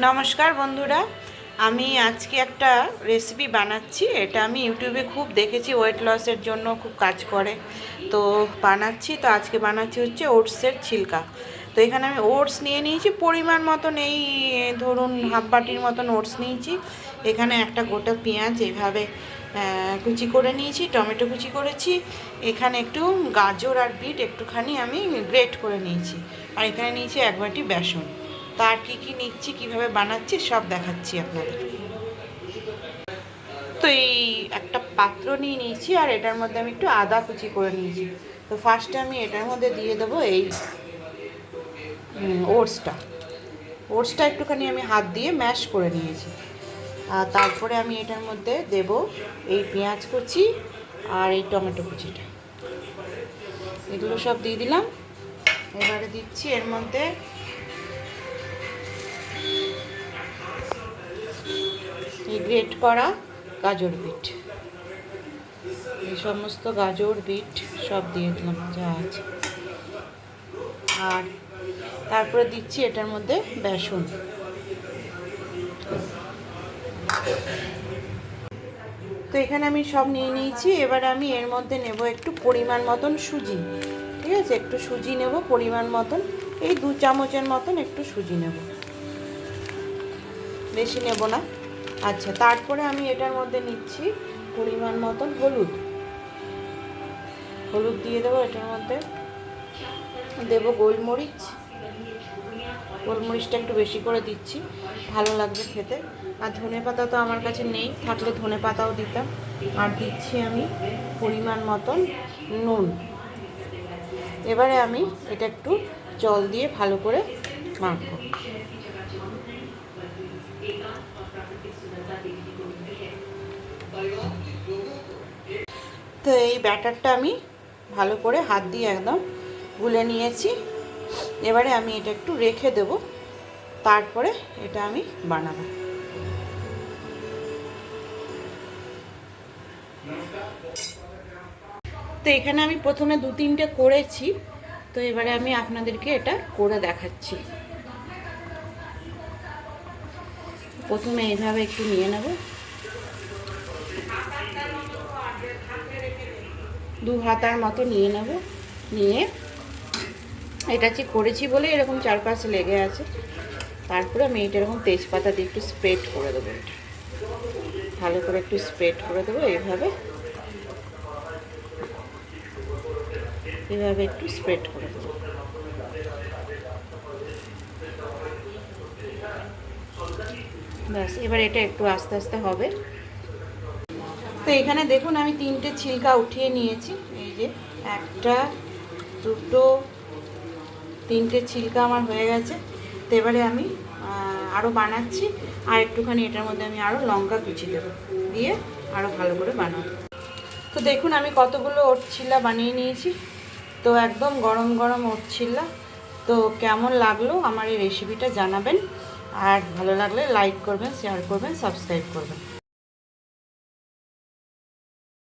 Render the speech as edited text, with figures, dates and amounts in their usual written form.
নমস্কার বন্ধুরা, আমি আজকে একটা রেসিপি বানাচ্ছি। এটা আমি ইউটিউবে খুব দেখেছি, ওয়েট লসের জন্য খুব কাজ করে, তো বানাচ্ছি। তো আজকে বানাচ্ছি হচ্ছে ওটসের ছিলকা। তো এখানে আমি ওটস নিয়ে নিয়েছি পরিমাণ মতন, এই ধরুন হাফ বাটির মতন ওটস নিয়েছি। এখানে একটা গোটা পেঁয়াজ এইভাবে কুচি করে নিয়েছি, টমেটো কুচি করেছি। এখানে একটু গাজর আর বিট একটুখানি আমি গ্রেট করে নিয়েছি। আর এখানে নিয়েছি এক বাটি বেসন। তার কি নিচ্ছি, কিভাবে বানাচ্ছি সব দেখাচ্ছি আপনাদের। তো এই একটা পাত্র নিয়ে নিয়েছি, আর এটার মধ্যে আমি একটু আদা কুচি করে নিয়েছি। তো ফার্স্টে আমি এটার মধ্যে দিয়ে দেবো এই ওটসটা একটুখানি আমি হাত দিয়ে ম্যাশ করে নিয়েছি। আর তারপরে আমি এটার মধ্যে দেব এই পেঁয়াজ কুচি আর এই টমেটো কুচিটা, এগুলো সব দিয়ে দিলাম। এবারে দিচ্ছি এর মধ্যে এই গ্রেট করা গাজর বিট, এই সমস্ত গাজর বিট সব দিয়ে দিলাম যা আছে। আর তারপরে দিচ্ছি এটার মধ্যে বেসন। তো এখানে আমি সব নিয়ে নিয়েছি। এবার আমি এর মধ্যে নেব একটু পরিমাণ মতন সুজি। ঠিক আছে, একটু সুজি নেব পরিমাণ মতন, এই 2 চামচের মতন একটু সুজি নেব, বেশি নেব না। আচ্ছা, তারপরে আমি এটার মধ্যে নিচ্ছি পরিমাণ মতন হলুদ দিয়ে দেবো। এটার মধ্যে দেব গোলমরিচটা একটু বেশি করে দিচ্ছি, ভালো লাগবে খেতে। আর ধনেপাতা তো আমার কাছে নেই, থাকলে ধনেপাতাও দিতাম। আর দিচ্ছি আমি পরিমাণ মতন নুন। এবারে আমি এটা একটু জল দিয়ে ভালো করে মাখবো। তো এই ব্যাটারটা আমি ভালো করে হাত দিয়ে একদম গুলে নিয়েছি। এবারে আমি এটা একটু রেখে দেব, তারপরে এটা আমি বানাবো। তো এখানে আমি প্রথমে 2-3টে করেছি, তো এবারে আমি আপনাদেরকে এটা করে দেখাচ্ছি। প্রথমে এইভাবে একটু নিয়ে নেব, 2 হাতার মতো নিয়ে নেব। নিয়ে এটা যে করেছি বলে এরকম চারপাশে লেগে আছে। তারপরে আমি এটা এরকম তেজপাতা দিয়ে একটু স্প্রেড করে দেবো, এটা ভালো করে একটু স্প্রেড করে দেবো। এভাবে একটু স্প্রেড করে দেবো। ব্যাস, এবার এটা একটু আস্তে আস্তে হবে। তো এখানে দেখুন আমি 3টে ছিলকা উঠিয়ে নিয়েছি। এই যে 1টা 2টো 3টে ছিলকা আমার হয়ে গেছে। তো এবারে আমি আরও বানাচ্ছি। আর একটুখানি এটার মধ্যে আমি আরও লঙ্কা কুচি দেবো, দিয়ে আরও ভালো করে বানাবো। তো দেখুন আমি কতগুলো ওট চিল্লা বানিয়ে নিয়েছি। তো একদম গরম গরম ওট চিল্লা। তো কেমন লাগলো আমার এই রেসিপিটা জানাবেন। আর ভালো লাগলে লাইক করবেন, শেয়ার করবেন, সাবস্ক্রাইব করবেন।